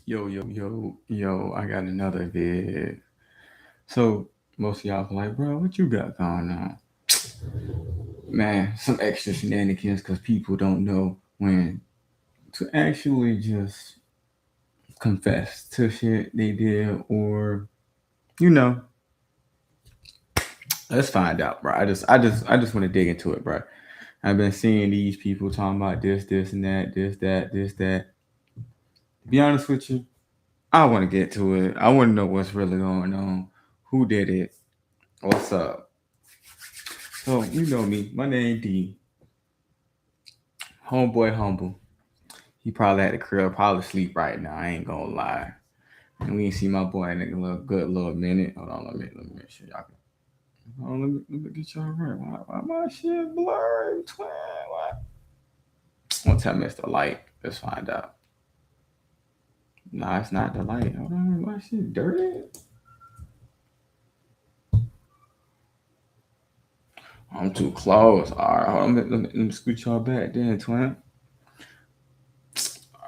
Yo, I got another vid. So most of y'all be like, bro, what you got going on? Man, some extra shenanigans because people don't know when to actually just confess to shit they did or, you know, let's find out, bro. I just want to dig into it, bro. I've been seeing these people talking about this, and that, this, that. To be honest with you, I want to get to it. I want to know what's really going on. Who did it? What's up? So you know me. My name D. Homeboy humble. He probably at the crib, probably sleep right now. I ain't gonna lie. And we ain't see my boy in a good little minute. Hold on, let me make sure y'all can. Hold on, let me get y'all right. Why my shit blurry, twin? What? One time it's the light. Let's find out. Nah, it's not the light. Hold on, my shit dirty. I'm too close. All right, hold on. Let me scoot y'all back then, twin.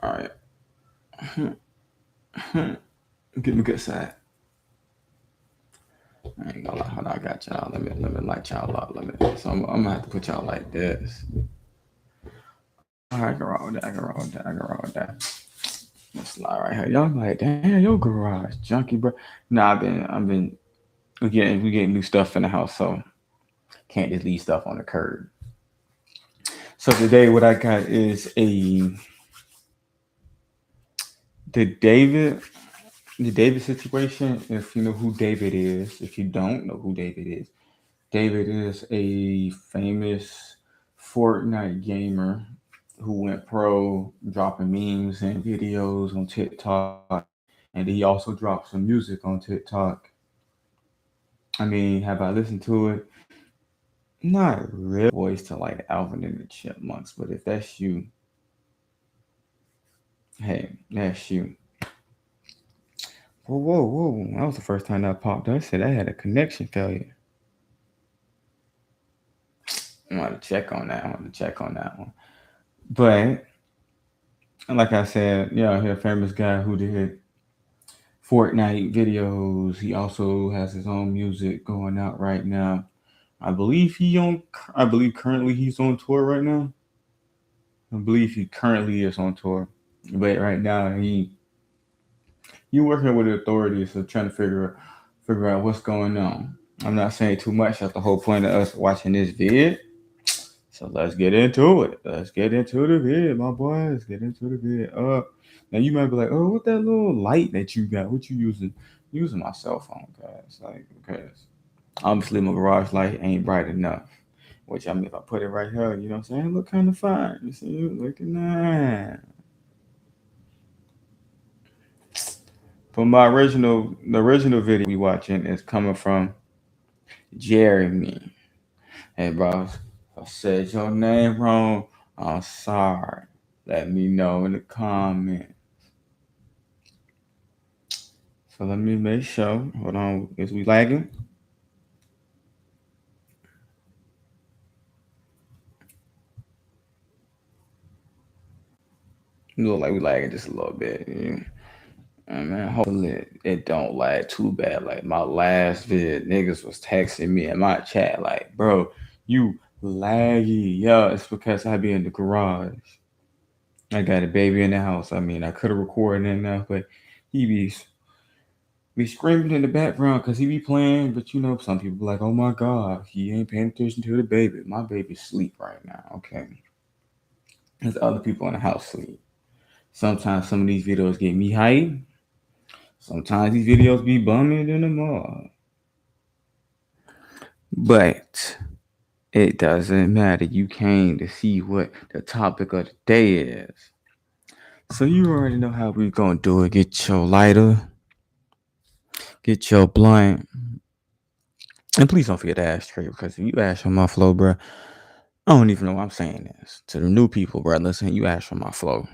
All right. Get me good side. I ain't gonna lie. Hold on, I got y'all. Let me light y'all up. So I'm gonna have to put y'all like this. All right, I can roll with that. Let's slide right here. Y'all like, damn, your garage junky, bro. Nah, I've been. We getting new stuff in the house, so can't just leave stuff on the curb. So today, what I got is the David the David situation. If you know who David is, if you don't know who David is a famous Fortnite gamer who went pro, dropping memes and videos on TikTok, and he also dropped some music on TikTok. I mean, have I listened to it? Not really. Voice to like Alvin and the Chipmunks, but if that's you, hey, that's you. Whoa! That was the first time that popped up. I said I had a connection failure. I want to check on that. One. But like I said, yeah, he's a famous guy who did Fortnite videos. He also has his own music going out right now. I believe he on. I believe currently he's on tour right now. I believe he currently is on tour, but right now he working with the authorities, so trying to figure out what's going on. I'm not saying too much. That's the whole point of us watching this vid. So let's get into it. Let's get into the vid, my boy. Let's get into the vid. Now you might be like, oh, what that little light that you got? What you using? Using my cell phone, guys. Like, because obviously my garage light ain't bright enough. Which I mean, if I put it right here, you know what I'm saying? It look kind of fine. You see, it looking nice. But the original video we watching is coming from Jeremy. Hey, bro, if I said your name wrong, I'm sorry. Let me know in the comments. So let me make sure. Hold on, is we lagging? Look like we lagging just a little bit. Yeah. And man, hopefully it don't lag too bad. Like my last vid, niggas was texting me in my chat like, bro, you laggy. Yeah, it's because I be in the garage. I got a baby in the house. I mean, I could have recorded it now, but he be screaming in the background because he be playing. But you know, some people be like, oh my god, he ain't paying attention to the baby. My baby's sleep right now. Okay, there's other people in the house sleep. Sometimes some of these videos get me hyped. Sometimes these videos be bumming in the mall. But it doesn't matter. You came to see what the topic of the day is. So you already know how we gonna do it. Get your lighter, get your blunt, and please don't forget to ashtray because if you ash on my flow, bro, I don't even know why I'm saying this to the new people, bro. Listen, you ash on my flow.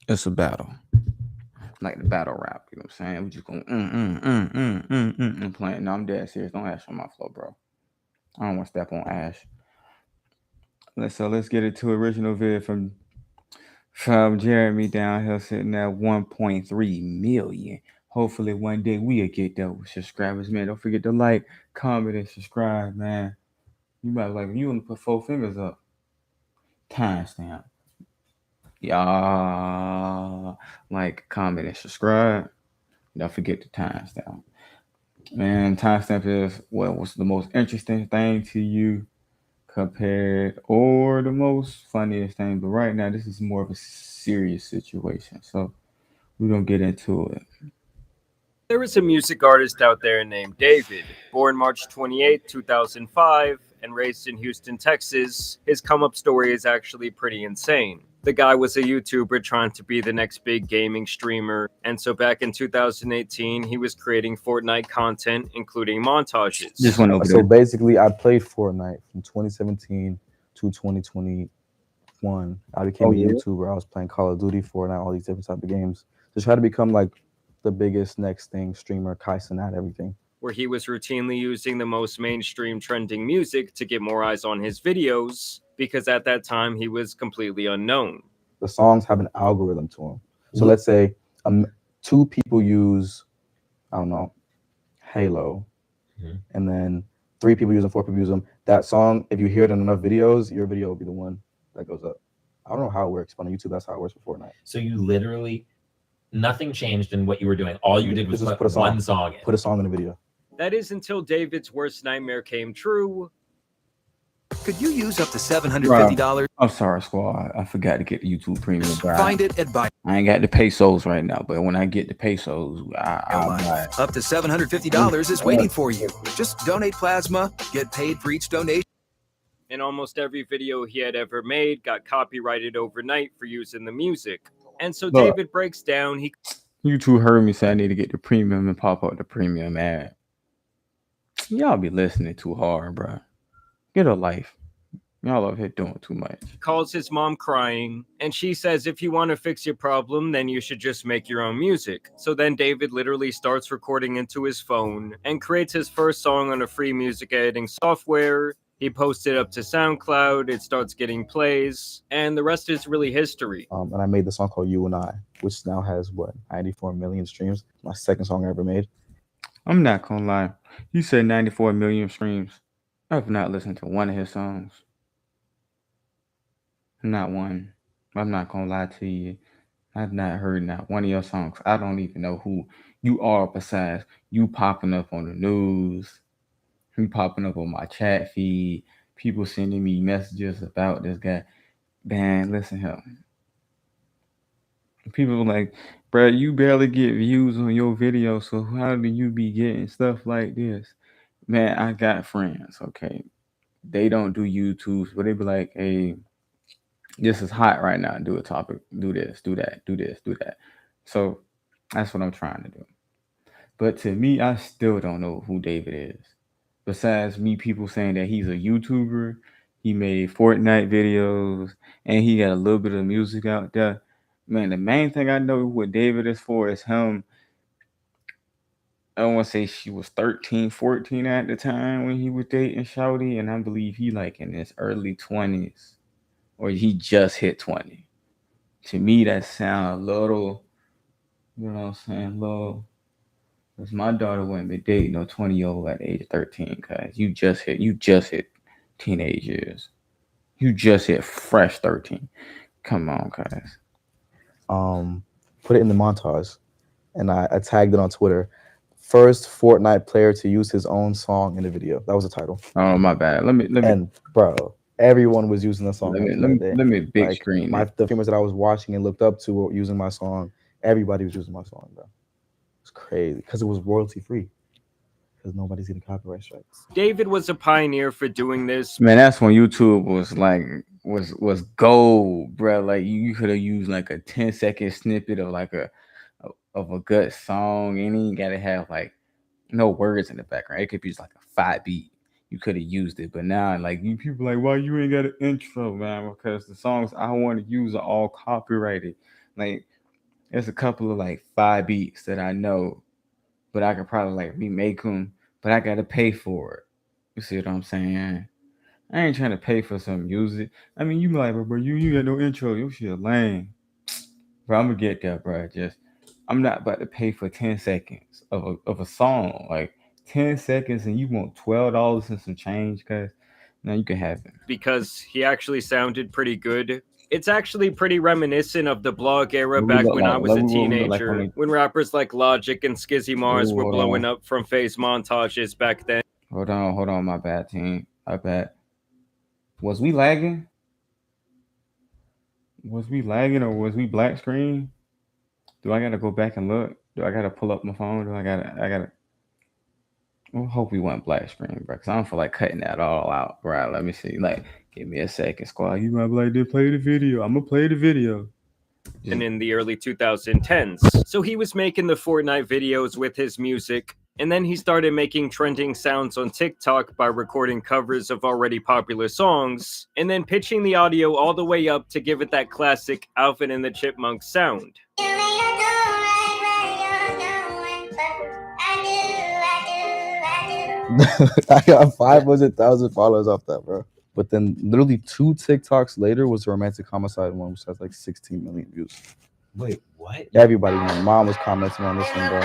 It's a battle, like the battle rap. You know what I'm saying? We just going and playing. No, I'm dead serious. Don't ash on my flow, bro. I don't want to step on ash. Let's get it to original vid From Jeremy down here sitting at 1.3 million. Hopefully one day we'll get those subscribers, man. Don't forget to like, comment, and subscribe, man. You might like you want to put four fingers up. Timestamp. Y'all like, comment, and subscribe. Don't forget the timestamp. Man, timestamp is what was the most interesting thing to you compared or the most funniest thing. But right now, this is more of a serious situation. So we're gonna get into it. There is a music artist out there named David, born March 28, 2005, and raised in Houston, Texas. His come up story is actually pretty insane. The guy was a YouTuber trying to be the next big gaming streamer, and so back in 2018, he was creating Fortnite content, including Just montages. went over So there. basically, I played Fortnite from 2017 to 2021. I became Oh a yeah. YouTuber. I was playing Call of Duty, Fortnite, all these different type of games to try to become like the biggest next thing streamer, Kaisen at everything. Where he was routinely using the most mainstream trending music to get more eyes on his videos, because at that time he was completely unknown. The songs have an algorithm to them. So let's say two people use, I don't know, Halo, and then three people use them, four people use them. That song, if you hear it in enough videos, your video will be the one that goes up. I don't know how it works, but on YouTube, that's how it works for Fortnite. So you literally nothing changed in what you were doing. All you did was Just put one song in. Put a song in the video. That is until David's worst nightmare came true. Could you use up to $750? I'm sorry, squad. I forgot to get the YouTube Premium. Bro. Find it at Buy. I ain't got the pesos right now, but when I get the pesos, I'll buy it. Up to $750 is waiting for you. Just donate plasma, get paid for each donation. And almost every video he had ever made got copyrighted overnight for using the music. And so Look. David breaks down. YouTube heard me say I need to get the premium and pop up the premium ad. Y'all be listening too hard, bro. Get a life. Y'all over here doing too much. Calls his mom crying, and she says if you want to fix your problem, then you should just make your own music. So then David literally starts recording into his phone and creates his first song on a free music editing software. He posts it up to SoundCloud, it starts getting plays, and the rest is really history. And I made the song called You and I, which now has, 94 million streams. My second song I ever made. I'm not gonna lie. You said 94 million streams. I've not listened to one of his songs. Not one. I'm not gonna lie to you. I've not heard not one of your songs. I don't even know who you are besides you popping up on the news. You popping up on my chat feed. People sending me messages about this guy. Man, listen here. People were like, bro, you barely get views on your video, so how do you be getting stuff like this? Man, I got friends, okay? They don't do YouTubes, but they be like, hey, this is hot right now. Do a topic, do this, do that, do this, do that. So that's what I'm trying to do. But to me, I still don't know who David is. Besides me, people saying that he's a YouTuber, he made Fortnite videos, and he got a little bit of music out there. Man, the main thing I know what David is for is him. I don't want to say she was 13, 14 at the time when he was dating Shouty, and I believe he like in his early 20s, or he just hit 20. To me, that sound a little, you know what I'm saying, little. Cause my daughter wouldn't be dating no 20-year-old at the age of 13. Cause you just hit teenage years. You just hit fresh 13. Come on, guys. Put it in the montage, and I tagged it on Twitter. First Fortnite player to use his own song in the video. That was the title. Oh my bad. Let me. And bro, everyone was using the song. Let me big like, screen. The streamers that I was watching and looked up to were using my song. Everybody was using my song, bro. It's crazy because it was royalty free. Because nobody's getting copyright strikes. David was a pioneer for doing this. Man, that's when YouTube was like was gold, bro. Like you could have used like a 10-second snippet of like of a good song, and you gotta have like no words in the background. It could be just like a 5 beat. You could have used it, but now like you people like, why you ain't got an intro, man? Because the songs I want to use are all copyrighted. Like there's a couple of like 5 beats that I know, but I could probably like remake them, but I gotta pay for it. You see what I'm saying? I ain't trying to pay for some music. I mean, you be like, bro, you got no intro. Your shit lame. bro. I'm gonna get there, bro. Just I'm not about to pay for 10 seconds of a song, like 10 seconds, and you want $12 and some change, cause now you can have it. because he actually sounded pretty good. It's actually pretty reminiscent of the blog era What we back look when like? I was a What we look like teenager, on when rappers like Logic and Skizzy Mars Ooh, were hold blowing on. up from phase montages back then. Hold on, my bad team. My bad. Was we lagging? Was we lagging or was we black screen? Do I gotta go back and look? Do I gotta pull up my phone? I gotta well, hope we went black screen, bro. Cause I don't feel like cutting that all out, bro. Let me see. Like, give me a second, squad. You might be like, "Did play the video?" I'm gonna play the video. And in the early 2010s. So he was making the Fortnite videos with his music, and then he started making trending sounds on TikTok by recording covers of already popular songs, and then pitching the audio all the way up to give it that classic Alvin and the Chipmunks sound. I got 500,000 followers off that, bro. But then literally 2 TikToks later was the romantic homicide one, which has like 16 million views. Wait, what? Everybody, my mom was commenting on this one, bro.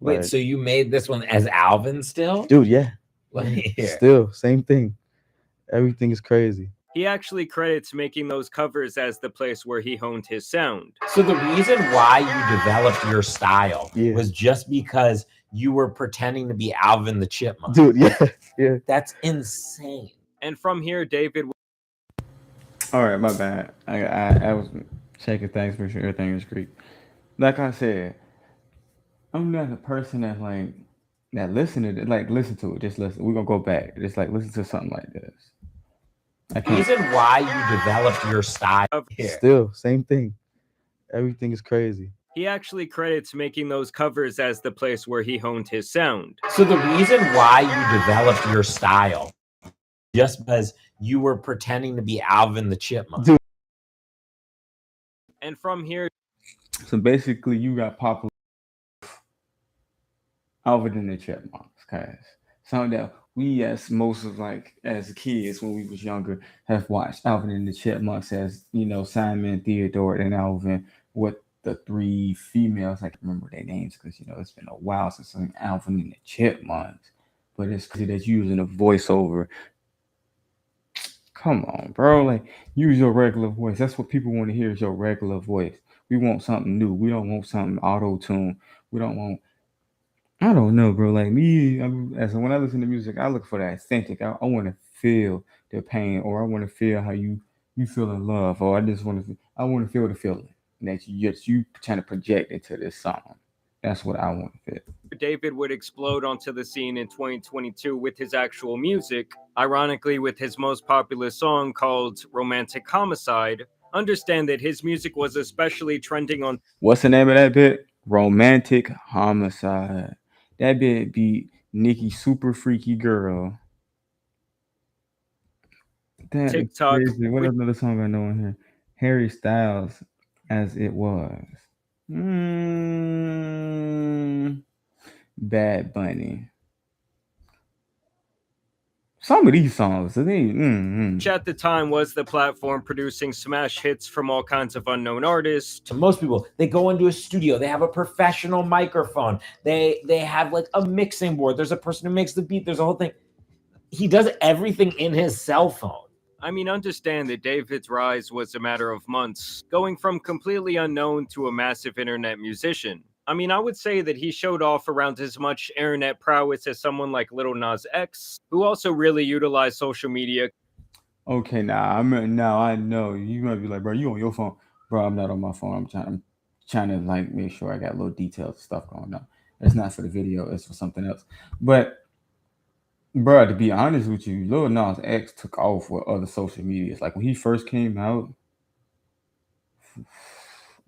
Wait, Like, so you made this one as Alvin still? dude, yeah. Let me hear. Still, same thing. Everything is crazy. He actually credits making those covers as the place where he honed his sound. So the reason why you developed your style Yeah. was just because you were pretending to be Alvin the Chipmunk. Dude, yeah. That's insane. And from here, David. All right, my bad. I was checking things for sure. Everything is great. Like I said, I'm not a person that like that listen to it. Like listen to it. Just listen. We're gonna go back. Just like listen to something like this. I The can't. reason why you developed your style here. Still, same thing. Everything is crazy. He actually credits making those covers as the place where he honed his sound. So the reason why you developed your style just because you were pretending to be Alvin the Chipmunk. Dude. And from here, So basically, you got popular Alvin and the Chipmunks, guys. Something that we, as most of like as kids when we was younger, have watched Alvin and the Chipmunks as Simon, Theodore, and Alvin with the 3 females. I can remember their names because it's been a while since I've seen Alvin and the Chipmunks. But it's crazy that you're using a voiceover. Come on, bro. Like, use your regular voice. That's what people want to hear is your regular voice. We want something new. We don't want something auto-tune. We don't want I don't know, bro. Like me, as when I listen to music, I look for that authentic. I want to feel the pain, or I want to feel how you feel in love, or I want to feel the feeling that you trying to project into this song. That's what I want to feel. David would explode onto the scene in 2022 with his actual music, ironically with his most popular song called Romantic Homicide. Understand that his music was especially trending on What's the name of that bit? Romantic Homicide. That bit beat Nicki Super Freaky Girl. That is TikTok. crazy. What another song I know in here? Harry Styles, As It Was. Bad Bunny. Some of these songs, which at the time was the platform producing smash hits from all kinds of unknown artists. To most people, they go into a studio, they have a professional microphone, they have like a mixing board, there's a person who makes the beat, there's a whole thing. He does everything in his cell phone. I mean, understand that David's rise was a matter of months, going from completely unknown to a massive internet musician. I mean, I would say that he showed off around as much internet prowess as someone like Lil Nas X, who also really utilized social media. Okay, now I know you might be like, bro, you on your phone, bro. I'm not on my phone. I'm trying to like make sure I got little details stuff going on. It's not for the video. It's for something else. But, bro, to be honest with you, Lil Nas X took off with other social medias. Like when he first came out.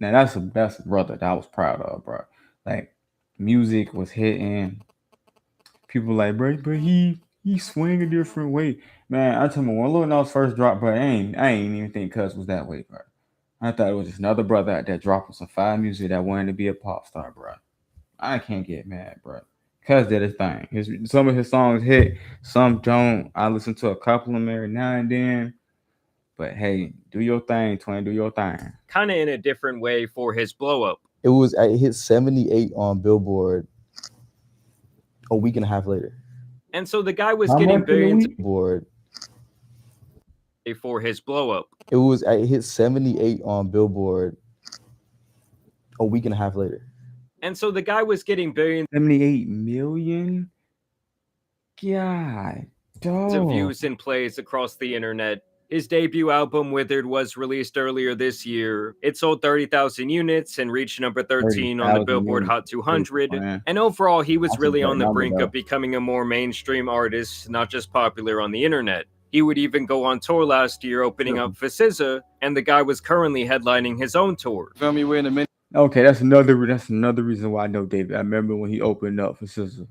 Now that's a brother that I was proud of, bro. Like music was hitting. People like, bro, but he swing a different way. Man, I tell you, when Lil Nas first dropped, bro, I ain't even think Cuz was that way, bro. I thought it was just another brother out there dropping some fire music that wanted to be a pop star, bro. I can't get mad, bro. Cuz did his thing. Some of his songs hit, some don't. I listen to a couple of them every now and then. But hey, do your thing, twin. Do your thing. kind of in a different way for his blow up. It hit 78 on Billboard a week and a half later. And so the guy was How getting much in a billions week? Billboard. for his blow up. It hit 78 on Billboard a week and a half later. And so the guy was getting billions 78 million. God, dog. of views and plays across the internet. His debut album, Withered, was released earlier this year. It sold 30,000 units and reached number 13 on the 30,000 Billboard units. Hot 200. Man. And overall, he was That's a really good on the number, brink though. of becoming a more mainstream artist, not just popular on the internet. He would even go on tour last year, opening up for SZA, and the guy was currently headlining his own tour. Feel me? We're in the minute. Okay, that's another reason why I know David. I remember when he opened up for SZA.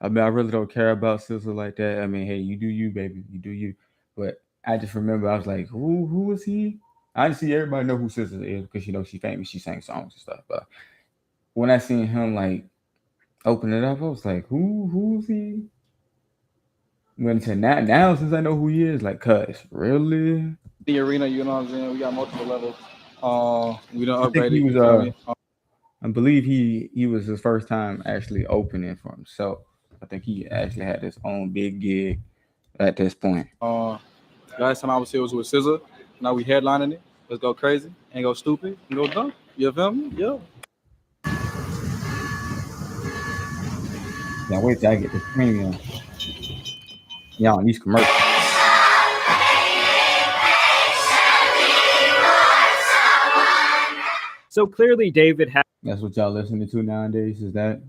I mean, I really don't care about SZA like that. I mean, hey, you do you, baby. You do you. But I just remember I was like, who was he? I just see everybody know who SZA is because she's famous. She sang songs and stuff. But when I seen him like open it up, I was like, who's he? When to now since I know who he is, like, cuz really? The arena, you know what I'm saying? We got multiple levels. We done I think upgraded. he You feel me? I believe he was his first time actually opening for himself. I think he actually had his own big gig at this point. Last time I was here was with SZA. Now we headlining it. Let's go crazy and go stupid and go dumb. You feel me? Yeah. Can't wait till I get the premium. Yeah, on these commercials. So clearly, David had That's what y'all listening to nowadays, is that?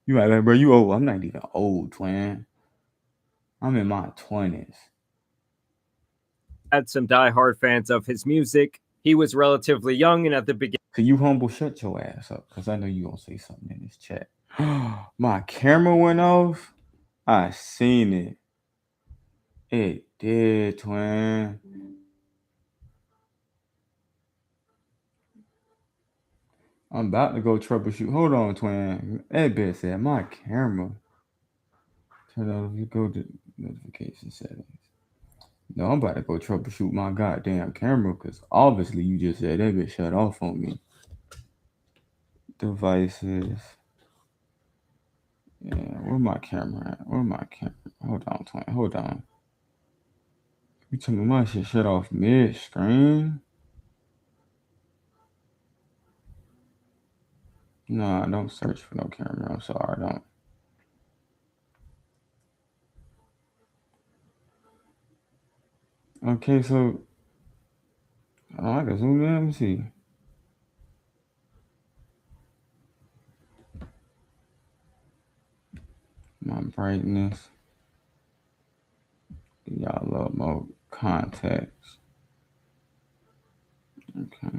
You right, bro, you old. I'm not even old, twin. I'm in my 20s. some diehard fans of his music. He was relatively young, and at the beginning, Could you humble shut your ass up? Because I know you gonna say something in this chat. My camera went off. I seen it. It did, twin. I'm about to go troubleshoot. Hold on, twin. That bitch said my camera. Turn on, you go to notification settings. No, I'm about to go troubleshoot my goddamn camera because obviously you just said that bitch shut off on me. Devices. Yeah, where my camera at? Where my camera? Hold on, twin. Hold on. You tell me my shit shut off mid-screen? No, don't search for no camera. I'm sorry, don't. Okay, so I can zoom in. Let me see. My brightness. Y'all love more context. Okay.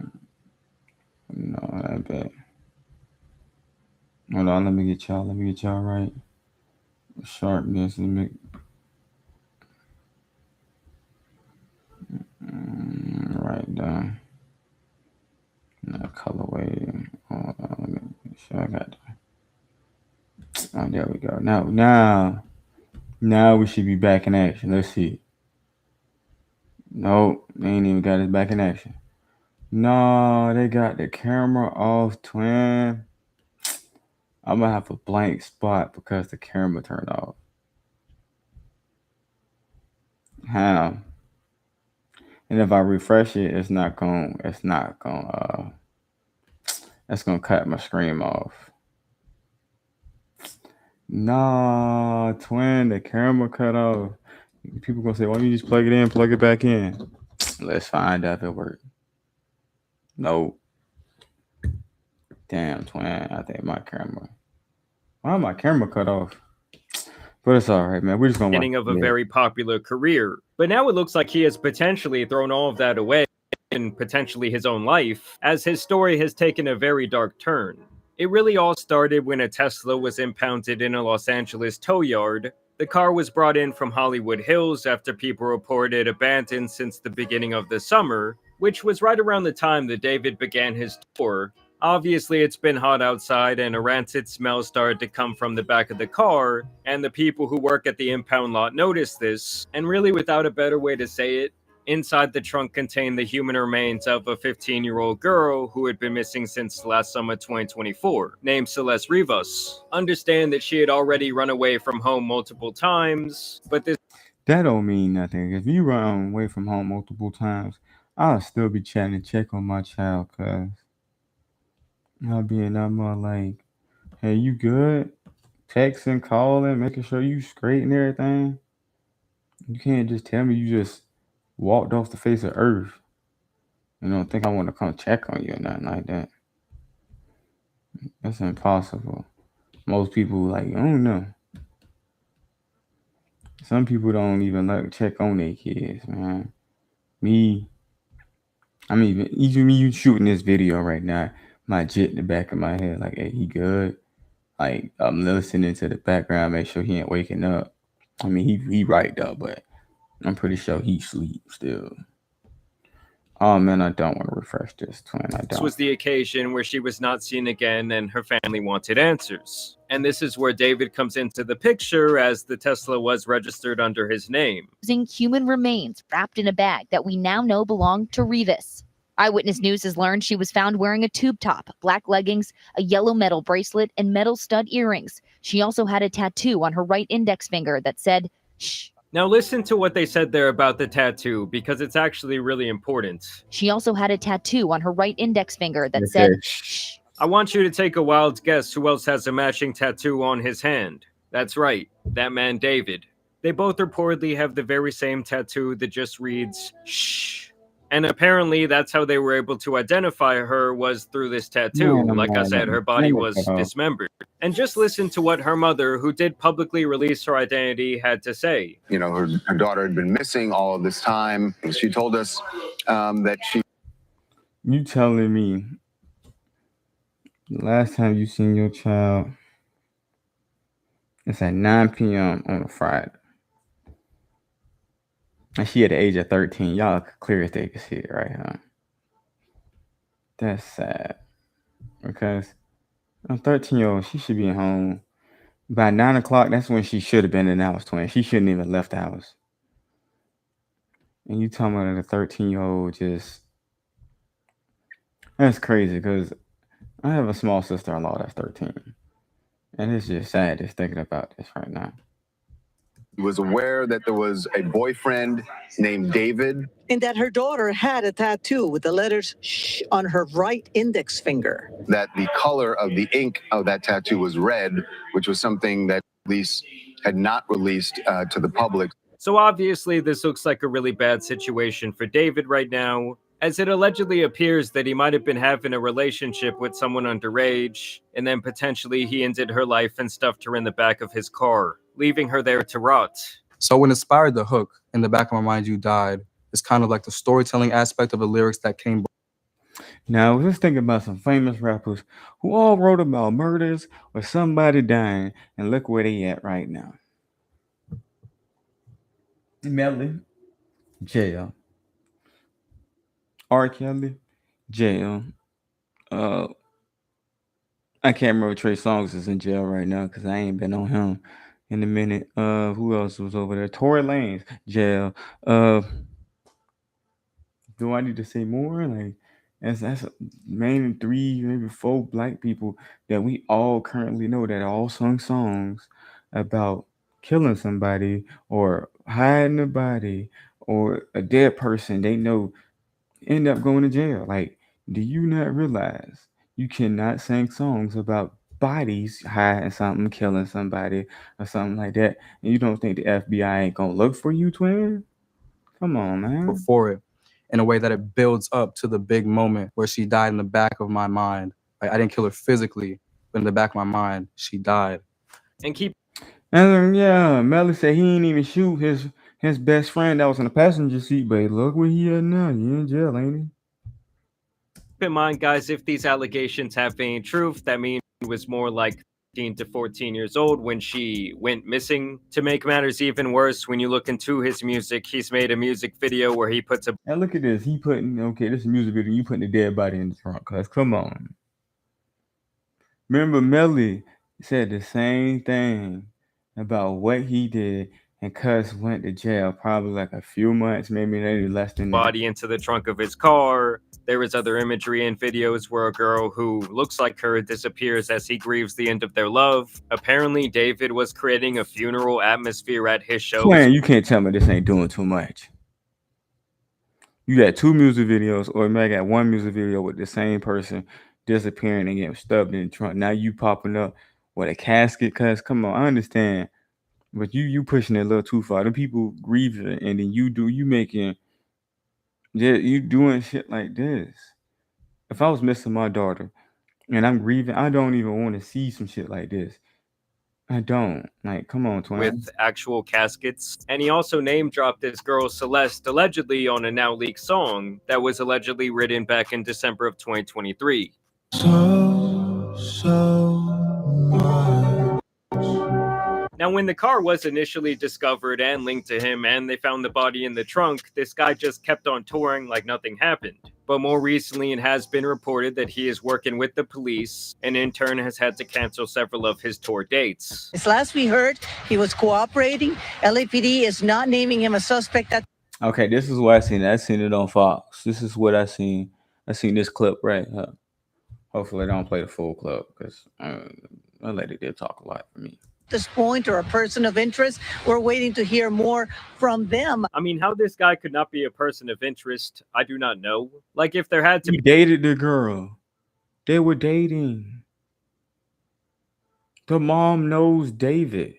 No, I bet. Hold on, let me get y'all right. Sharpness, let me. Right down. No colorway. Hold on, let me make sure I got that. Oh, there we go. Now we should be back in action. Let's see. Nope, they ain't even got us back in action. No, they got the camera off, twin. I'm gonna have a blank spot because the camera turned off. How? And if I refresh it, it's gonna cut my screen off. Nah, twin, the camera cut off. People gonna say, why don't you just plug it in, plug it back in? Let's find out if it worked. Nope. Damn, twin, I think my camera. Why my camera cut off? But it's all right, man. We're just gonna beginning of a very popular career. But now it looks like he has potentially thrown all of that away and potentially his own life, as his story has taken a very dark turn. It really all started when a Tesla was impounded in a Los Angeles tow yard. The car was brought in from Hollywood Hills after people reported abandoned since the beginning of the summer, which was right around the time that David began his tour. Obviously, it's been hot outside and a rancid smell started to come from the back of the car, and the people who work at the impound lot noticed this, and really without a better way to say it, inside the trunk contained the human remains of a 15-year-old girl who had been missing since last summer 2024, named Celeste Rivas. Understand that she had already run away from home multiple times, but this That don't mean nothing. If you run away from home multiple times, I'll still be chatting to check on my child, cuz I'll be in that more like, hey, you good? Texting, calling, making sure you straight and everything. You can't just tell me you just walked off the face of earth. You don't think I want to come check on you or nothing like that. That's impossible. Most people like, I don't know. Some people don't even like check on their kids, man. Me, even me, you shooting this video right now, my jit in the back of my head, like, hey, he good? Like, I'm listening to the background, make sure he ain't waking up. I mean, he right though, but I'm pretty sure he sleep still. Oh man, I don't want to refresh this, twin. I This don't. was the occasion where she was not seen again and her family wanted answers. And this is where David comes into the picture, as the Tesla was registered under his name. Using human remains wrapped in a bag that we now know belonged to Rivas. Eyewitness News has learned she was found wearing a tube top, black leggings, a yellow metal bracelet, and metal stud earrings. She also had a tattoo on her right index finger that said, "Shh." Now listen to what they said there about the tattoo, because it's actually really important. She also had a tattoo on her right index finger that Okay. said, "Shh." I want you to take a wild guess who else has a matching tattoo on his hand. That's right, that man David. They both reportedly have the very same tattoo that just reads, "Shh." And apparently that's how they were able to identify her, was through this tattoo. Like I said, her body was dismembered. And just listen to what her mother, who did publicly release her identity, had to say. You know, her daughter had been missing all of this time. She told us that she... You telling me the last time you seen your child, it's at 9 p.m. on a Friday. And she at the age of 13. Y'all clear as they can see it right here. That's sad. Because a 13-year-old, she should be home. By 9 o'clock, that's when she should have been in the house, twin. She shouldn't even left the house. And you talking about a 13-year-old just... That's crazy, because I have a small sister-in-law that's 13. And it's just sad just thinking about this right now. was aware that there was a boyfriend named David. And that her daughter had a tattoo with the letters "shh" on her right index finger. That the color of the ink of that tattoo was red, which was something that police had not released to the public. So obviously this looks like a really bad situation for David right now, as it allegedly appears that he might have been having a relationship with someone underage, and then potentially he ended her life and stuffed her in the back of his car, leaving her there to rot. So what inspired the hook, "In the Back of My Mind You Died," is kind of like the storytelling aspect of the lyrics that came. Now, I was just thinking about some famous rappers who all wrote about murders or somebody dying, and look where they at right now. Melly, jail. R. Kelly, jail. I can't remember Trey Songz is in jail right now because I ain't been on him in a minute. Who else was over there? Tory Lanez, jail. Do I need to say more? Like, that's mainly 3, maybe 4 black people that we all currently know that all sung songs about killing somebody or hiding a body or a dead person they know end up going to jail. Like, do you not realize you cannot sing songs about bodies hiding something, killing somebody or something like that, and you don't think the FBI ain't gonna look for you, twin? Come on, man. Before it, in a way that it builds up to the big moment where she died in the back of my mind. Like, I didn't kill her physically, but in the back of my mind, she died. And keep yeah, Melly said he ain't even shoot his best friend that was in the passenger seat, but look where he at now. He in jail, ain't he? in mind, guys, if these allegations have any truth, that means it was more like 13 to 14 years old when she went missing. To make matters even worse, when you look into his music, he's made a music video where he puts a... And look at this. He putting, okay, this is a music video. You putting the dead body in the trunk, cuz come on. Remember, Melly said the same thing about what he did, and Cuz went to jail probably like a few months, maybe less than that. Body into the trunk of his car. There is other imagery and videos where a girl who looks like her disappears as he grieves the end of their love. Apparently, David was creating a funeral atmosphere at his shows. Twin, you can't tell me this ain't doing too much. You got 2 music videos, or maybe got 1 music video with the same person disappearing and getting stubbed in the trunk. Now you popping up with a casket, cuz come on, I understand. But you pushing it a little too far. The people grieving, and then you doing shit like this. If I was missing my daughter and I'm grieving, I don't even want to see some shit like this. I don't. Like, come on, twin. With actual caskets. And he also name dropped this girl Celeste allegedly on a now leaked song that was allegedly written back in December of 2023. Now, when the car was initially discovered and linked to him and they found the body in the trunk, this guy just kept on touring like nothing happened. But more recently, it has been reported that he is working with the police and in turn has had to cancel several of his tour dates. As last we heard, he was cooperating. LAPD is not naming him a suspect. Okay, this is what I seen. I seen it on Fox. This is what I seen. I seen this clip right here. Hopefully, I don't play the full clip because my lady did talk a lot for me. This point, or a person of interest, we're waiting to hear more from them. I mean, how this guy could not be a person of interest, I do not know. Like, if there had to He dated the girl. They were dating. The mom knows David.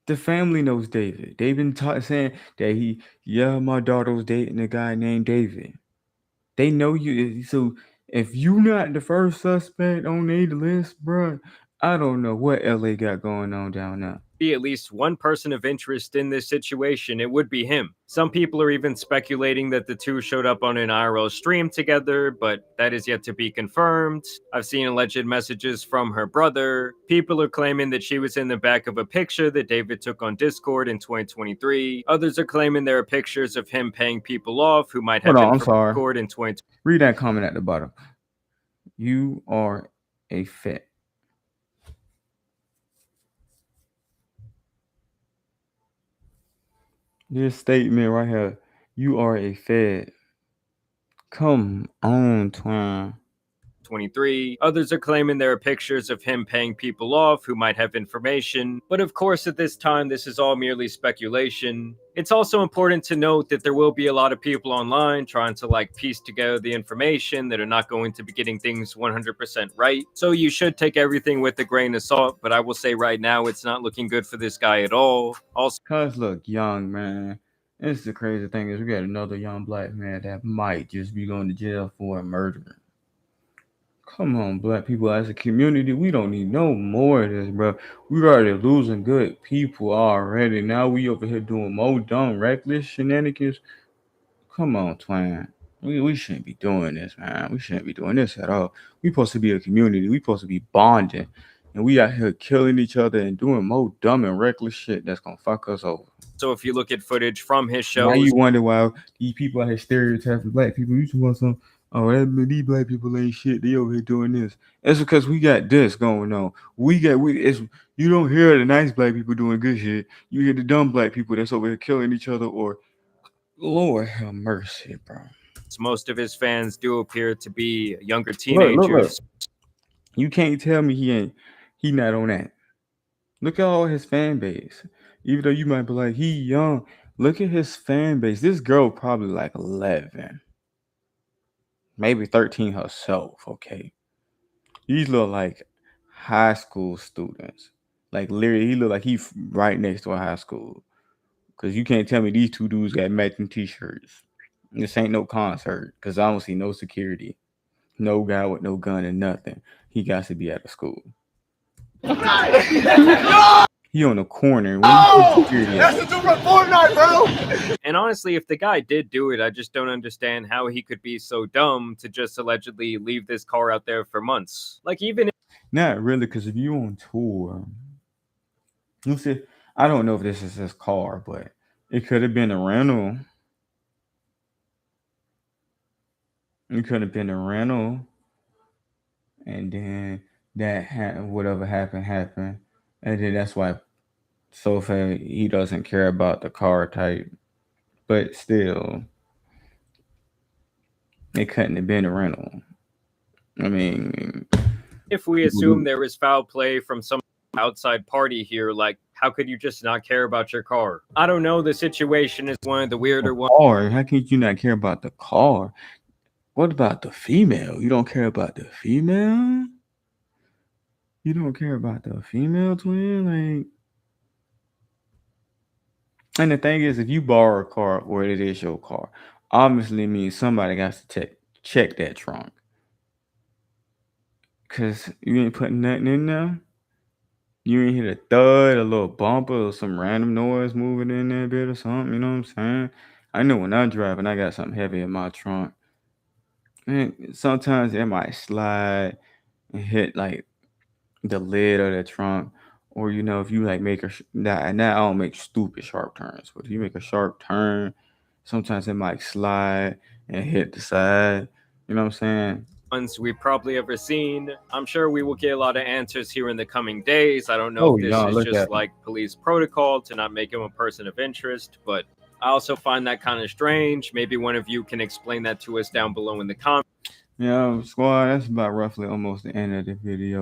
The family knows David. They've been saying that my daughter was dating a guy named David. They know you. So if you not the first suspect on their list, bro, I don't know what LA got going on down there. Be at least one person of interest in this situation, it would be him. Some people are even speculating that the two showed up on an IRL stream together, but that is yet to be confirmed. I've seen alleged messages from her brother. People are claiming that she was in the back of a picture that David took on Discord in 2023. Others are claiming there are pictures of him paying people off who might have been from Discord in 2023. Read that comment at the bottom. You are a fit. This statement right here, you are a fed. Come on, twin. 23. Others are claiming there are pictures of him paying people off who might have information. But of course, at this time, this is all merely speculation. It's also important to note that there will be a lot of people online trying to piece together the information that are not going to be getting things 100% right. So you should take everything with a grain of salt, but I will say right now, it's not looking good for this guy at all. Also, cuz look young, man. It's the crazy thing is we got another young black man that might just be going to jail for a murder. Come on, black people as a community, we don't need no more of this, bro. We already losing good people already. Now we over here doing more dumb, reckless shenanigans. Come on, twin. We shouldn't be doing this, man. We shouldn't be doing this at all. We supposed to be a community. We supposed to be bonding. And we out here killing each other and doing more dumb and reckless shit that's gonna fuck us over. So if you look at footage from his shows, now you wonder why these people out here stereotyping black people. You want some? Oh, these black people ain't shit. They over here doing this. It's because we got this going on. You don't hear the nice black people doing good shit. You hear the dumb black people that's over here killing each other. Or Lord have mercy, bro. Most of his fans do appear to be younger teenagers. Look. You can't tell me he not on that. Look at all his fan base. Even though you might be like, he young. Look at his fan base. This girl probably like 11. Maybe 13 herself, okay? These look like high school students. Like literally, he look like he right next to a high school. Cause you can't tell me these two dudes got matching t-shirts. This ain't no concert. Cause I don't see no security. No guy with no gun and nothing. He got to be out of school. He on the corner. Oh, that's the dude from Fortnite, bro. And honestly, if the guy did do it, I just don't understand how he could be so dumb to just allegedly leave this car out there for months. Not really, because if you on tour, you see, I don't know if this is his car, but it could have been a rental. It could have been a rental, and then that whatever happened, and then that's why so far he doesn't care about the car type, but still, it couldn't have been a rental. I mean, If we assume there was foul play from some outside party here, like, how could you just not care about your car? I don't know. The situation is one of the weirder ones. car. How can you not care about the car? What about the female? You don't care about the female? You don't care about the female twin? Like, and the thing is, if you borrow a car or it is your car, obviously means somebody got to check that trunk. Cause you ain't putting nothing in there. You ain't hit a thud, a little bumper, or some random noise moving in there, bit or something. You know what I'm saying? I know when I'm driving, I got something heavy in my trunk. And sometimes it might slide and hit like the lid of the trunk, or if you like make now I don't make stupid sharp turns, but if you make a sharp turn, sometimes it might slide and hit the side. You know what I'm saying? Ones we've probably ever seen. I'm sure we will get a lot of answers here in the coming days. I don't know if this is just like police protocol to not make him a person of interest, but I also find that kind of strange. Maybe one of you can explain that to us down below in the comments. Yeah, squad, that's about roughly almost the end of the video.